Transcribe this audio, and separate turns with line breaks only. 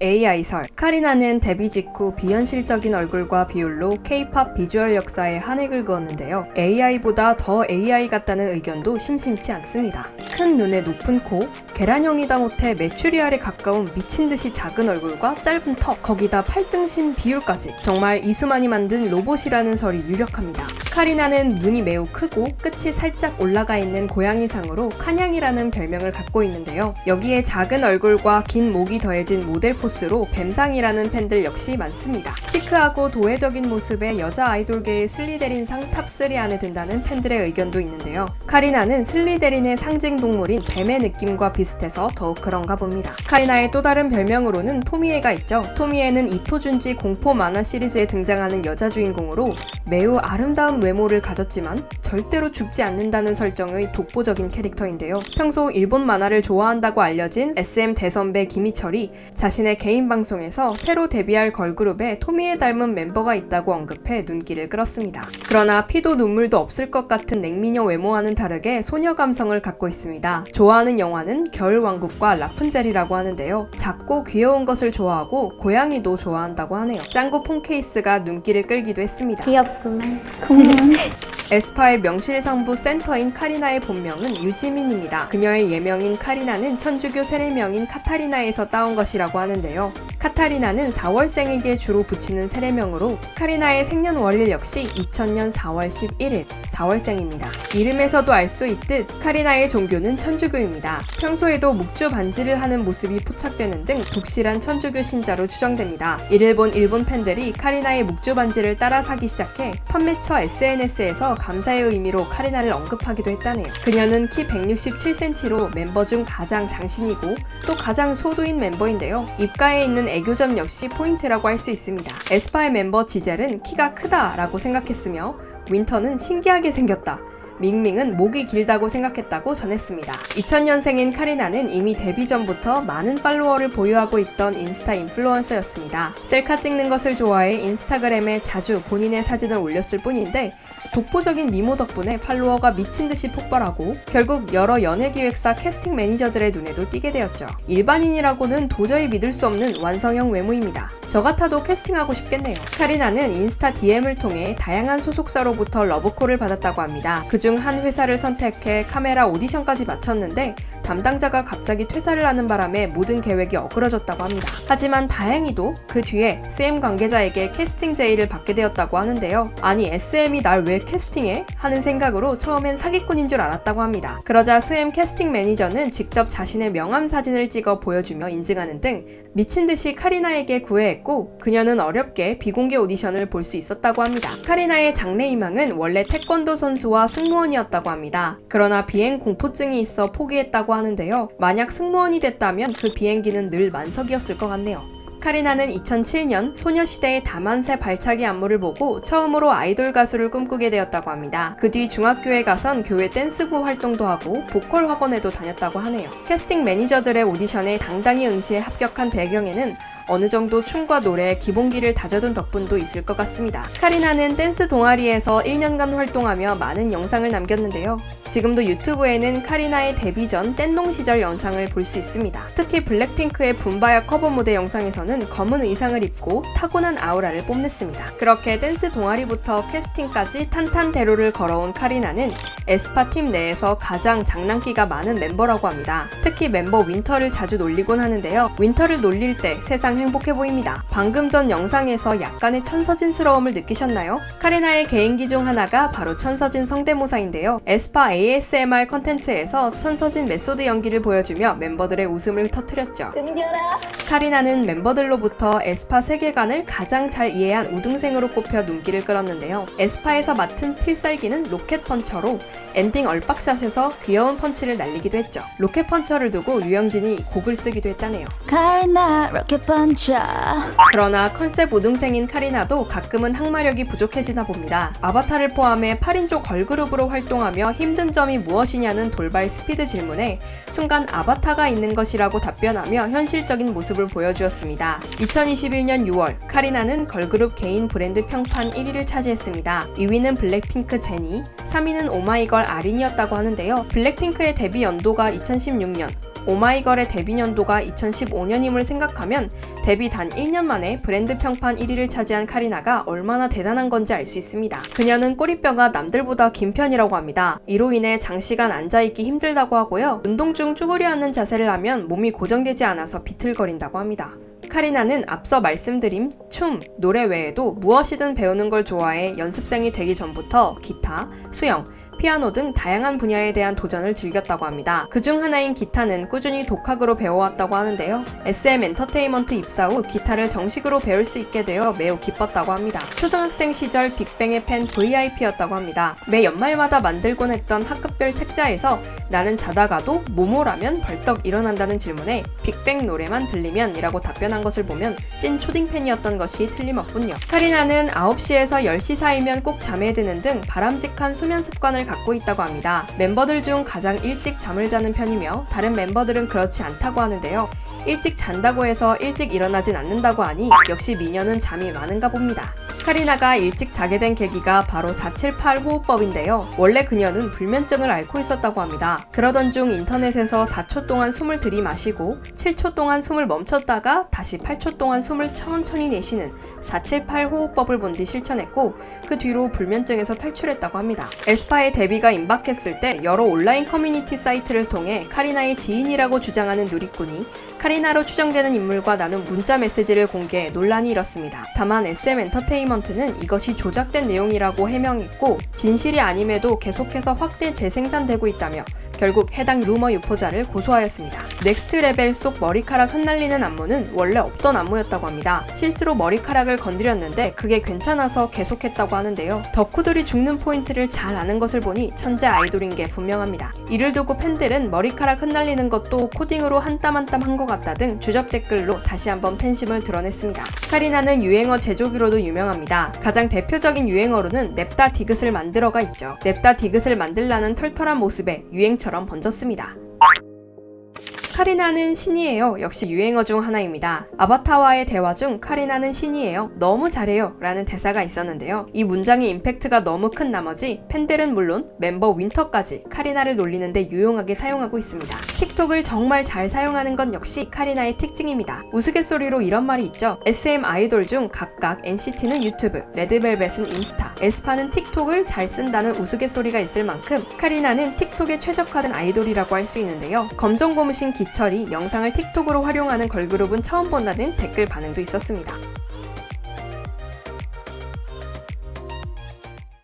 AI설. 카리나는 데뷔 직후 비현실적인 얼굴과 비율로 K-팝 비주얼 역사에 한 획을 그었는데요. AI보다 더 AI 같다는 의견도 심심치 않습니다. 큰 눈에 높은 코, 계란형이다 못해 메추리알에 가까운 미친듯이 작은 얼굴과 짧은 턱, 거기다 팔등신 비율까지. 정말 이수만이 만든 로봇이라는 설이 유력합니다. 카리나는 눈이 매우 크고 끝이 살짝 올라가 있는 고양이상으로 칸양이라는 별명을 갖고 있는데요. 여기에 작은 얼굴과 긴 목이 더해진 모델 포스로 뱀상이라는 팬들 역시 많습니다. 시크하고 도회적인 모습의 여자 아이돌계의 슬리데린상 탑3 안에 든다는 팬들의 의견도 있는데요. 카리나는 슬리데린의 상징 동물인 뱀의 느낌과 비슷해서 더욱 그런가 봅니다. 카리나의 또 다른 별명으로는 토미에가 있죠. 토미에는 이토준지 공포 만화 시리즈에 등장하는 여자 주인공으로 매우 아름다운 외모를 가졌지만 절대로 죽지 않는다는 설정의 독보적인 캐릭터인데요. 평소 일본 만화를 좋아한다고 알려진 SM 대선배 김희철이 자신의 개인 방송에서 새로 데뷔할 걸그룹에 토미에 닮은 멤버가 있다고 언급해 눈길을 끌었습니다. 그러나 피도 눈물도 없을 것 같은 냉미녀 외모와는 다르게 소녀 감성을 갖고 있습니다. 좋아하는 영화는 겨울왕국과 라푼젤이라고 하는데요. 작고 귀여운 것을 좋아하고 고양이도 좋아한다고 하네요. 짱구 폰 케이스가 눈길을 끌기도 했습니다.
귀엽구만.
에스파의 명실상부 센터인 카리나의 본명은 유지민입니다. 그녀의 예명인 카리나는 천주교 세례명인 카타리나에서 따온 것이라고 하는데요. 카타리나는 4월생에게 주로 붙이는 세례명으로 카리나의 생년월일 역시 2000년 4월 11일 4월생입니다. 이름에서도 알 수 있듯 카리나의 종교는 천주교입니다. 평소에도 묵주 반지를 하는 모습이 포착되는 등 독실한 천주교 신자로 추정됩니다. 이를 본 일본 팬들이 카리나의 묵주 반지를 따라 사기 시작해 판매처 SNS에서 감사의 의미로 카리나를 언급하기도 했다네요. 그녀는 키 167cm로 멤버 중 가장 장신이고 또 가장 소두인 멤버인데요. 입가에 있는 애교점 역시 포인트라고 할 수 있습니다. 에스파의 멤버 지젤은 키가 크다라고 생각했으며 윈터는 신기하게 생겼다. 밍밍은 목이 길다고 생각했다고 전했습니다. 2000년생인 카리나는 이미 데뷔 전부터 많은 팔로워를 보유하고 있던 인스타 인플루언서였습니다. 셀카 찍는 것을 좋아해 인스타그램에 자주 본인의 사진을 올렸을 뿐인데 독보적인 미모 덕분에 팔로워가 미친듯이 폭발하고 결국 여러 연예기획사 캐스팅 매니저들의 눈에도 띄게 되었죠. 일반인이라고는 도저히 믿을 수 없는 완성형 외모입니다. 저 같아도 캐스팅하고 싶겠네요. 카리나는 인스타 DM을 통해 다양한 소속사로부터 러브콜을 받았다고 합니다. 그중 한 회사를 선택해 카메라 오디션까지 마쳤는데 담당자가 갑자기 퇴사를 하는 바람에 모든 계획이 어그러졌다고 합니다. 하지만 다행히도 그 뒤에 SM 관계자에게 캐스팅 제의를 받게 되었다고 하는데요. 아니 SM이 날 왜 캐스팅해? 하는 생각으로 처음엔 사기꾼인 줄 알았다고 합니다. 그러자 SM 캐스팅 매니저는 직접 자신의 명함 사진을 찍어 보여주며 인증하는 등 미친듯이 카리나에게 구애했고 그녀는 어렵게 비공개 오디션을 볼 수 있었다고 합니다. 카리나의 장래 희망은 원래 태권도 선수와 승무원이었다고 합니다. 그러나 비행 공포증이 있어 포기했다고 하는데요. 만약 승무원이 됐다면 그 비행기는 늘 만석이었을 것 같네요. 카리나는 2007년 소녀시대의 다만세 발차기 안무를 보고 처음으로 아이돌 가수를 꿈꾸게 되었다고 합니다. 그 뒤 중학교에 가선 교회 댄스부 활동도 하고 보컬 학원에도 다녔다고 하네요. 캐스팅 매니저들의 오디션에 당당히 응시에 합격한 배경에는 어느 정도 춤과 노래의 기본기를 다져둔 덕분도 있을 것 같습니다. 카리나는 댄스 동아리에서 1년간 활동하며 많은 영상을 남겼는데요. 지금도 유튜브에는 카리나의 데뷔 전 뗏농 시절 영상을 볼 수 있습니다. 특히 블랙핑크의 붐바야 커버 무대 영상에서는 검은 의상을 입고 타고난 아우라를 뽐냈습니다. 그렇게 댄스 동아리부터 캐스팅까지 탄탄대로를 걸어온 카리나는 에스파 팀 내에서 가장 장난기가 많은 멤버라고 합니다. 특히 멤버 윈터를 자주 놀리곤 하는데요. 윈터를 놀릴 때 세상 행복해 보입니다. 방금 전 영상에서 약간의 천서진스러움을 느끼셨나요? 카리나의 개인기 중 하나가 바로 천서진 성대모사인데요. 에스파 ASMR 컨텐츠에서 천서진 메소드 연기를 보여주며 멤버들의 웃음을 터뜨렸죠. 카리나는 멤버들로부터 에스파 세계관을 가장 잘 이해한 우등생으로 꼽혀 눈길을 끌었는데요. 에스파에서 맡은 필살기는 로켓 펀처로 엔딩 얼박샷에서 귀여운 펀치를 날리기도 했죠. 로켓 펀처를 두고 유영진이 곡을 쓰기도 했다네요.
카리나 로켓 펀처.
그러나 컨셉 우등생인 카리나도 가끔은 항마력이 부족해지나 봅니다. 아바타를 포함해 8인조 걸그룹으로 활동하며 힘든 점이 무엇이냐는 돌발 스피드 질문에 순간 아바타가 있는 것이라고 답변하며 현실적인 모습을 보여주었습니다. 2021년 6월 카리나는 걸그룹 개인 브랜드 평판 1위를 차지했습니다. 2위는 블랙핑크 제니, 3위는 오마이걸 아린이었다고 하는데요. 블랙핑크의 데뷔 연도가 2016년, 오마이걸의 데뷔 년도가 2015년임을 생각하면 데뷔 단 1년 만에 브랜드 평판 1위를 차지한 카리나가 얼마나 대단한 건지 알 수 있습니다. 그녀는 꼬리뼈가 남들보다 긴 편이라고 합니다. 이로 인해 장시간 앉아있기 힘들다고 하고요. 운동 중 쭈그려 앉는 자세를 하면 몸이 고정되지 않아서 비틀거린다고 합니다. 카리나는 앞서 말씀드린 춤, 노래 외에도 무엇이든 배우는 걸 좋아해 연습생이 되기 전부터 기타, 수영, 피아노 등 다양한 분야에 대한 도전을 즐겼다고 합니다. 그중 하나인 기타는 꾸준히 독학으로 배워왔다고 하는데요. SM 엔터테인먼트 입사 후 기타를 정식으로 배울 수 있게 되어 매우 기뻤다고 합니다. 초등학생 시절 빅뱅의 팬 VIP였다고 합니다. 매 연말마다 만들곤 했던 학급별 책자에서 나는 자다가도 뭐뭐라면 벌떡 일어난다는 질문에 빅뱅 노래만 들리면 이라고 답변한 것을 보면 찐 초딩팬이었던 것이 틀림없군요. 카리나는 9시에서 10시 사이면 꼭 잠에 드는 등 바람직한 수면 습관을 갖고 있다고 합니다. 멤버들 중 가장 일찍 잠을 자는 편이며 다른 멤버들은 그렇지 않다고 하는데요. 일찍 잔다고 해서 일찍 일어나진 않는다고 하니 역시 미녀는 잠이 많은가 봅니다. 카리나가 일찍 자게 된 계기가 바로 478 호흡법인데요. 원래 그녀는 불면증을 앓고 있었다고 합니다. 그러던 중 인터넷에서 4초 동안 숨을 들이마시고 7초 동안 숨을 멈췄다가 다시 8초 동안 숨을 천천히 내쉬는 478 호흡법을 본 뒤 실천했고 그 뒤로 불면증에서 탈출했다고 합니다. 에스파의 데뷔가 임박했을 때 여러 온라인 커뮤니티 사이트를 통해 카리나의 지인이라고 주장하는 누리꾼이 카리나로 추정되는 인물과 나눈 문자 메시지를 공개해 논란이 일었습니다. 다만 SM 엔터테인먼트는 이것이 조작된 내용이라고 해명했고 진실이 아님에도 계속해서 확대 재생산되고 있다며 결국 해당 루머 유포자를 고소하였습니다. 넥스트 레벨 속 머리카락 흩날리는 안무는 원래 없던 안무였다고 합니다. 실수로 머리카락을 건드렸는데 그게 괜찮아서 계속했다고 하는데요. 덕후들이 죽는 포인트를 잘 아는 것을 보니 천재 아이돌인 게 분명합니다. 이를 두고 팬들은 머리카락 흩날리는 것도 코딩으로 한 땀 한 땀 한 것 같다 등 주접 댓글로 다시 한번 팬심을 드러냈습니다. 카리나는 유행어 제조기로도 유명합니다. 가장 대표적인 유행어로는 냅다 디귿을 만들어가 있죠. 냅다 디귿을 만들라는 털털한 모습에 유행처럼 번졌습니다. 카리나는 신이에요. 역시 유행어 중 하나입니다. 아바타와의 대화 중 카리나는 신이에요. 너무 잘해요. 라는 대사가 있었는데요. 이 문장의 임팩트가 너무 큰 나머지 팬들은 물론 멤버 윈터까지 카리나를 놀리는데 유용하게 사용하고 있습니다. 틱톡을 정말 잘 사용하는 건 역시 카리나의 특징입니다. 우스갯소리로 이런 말이 있죠. SM 아이돌 중 각각 NCT는 유튜브, 레드벨벳은 인스타, 에스파는 틱톡을 잘 쓴다는 우스갯소리가 있을 만큼 카리나는 틱톡에 최적화된 아이돌이라고 할 수 있는데요. 검정 고무신 기철이 영상을 틱톡으로 활용하는 걸그룹은 처음 본다는 댓글 반응도 있었습니다.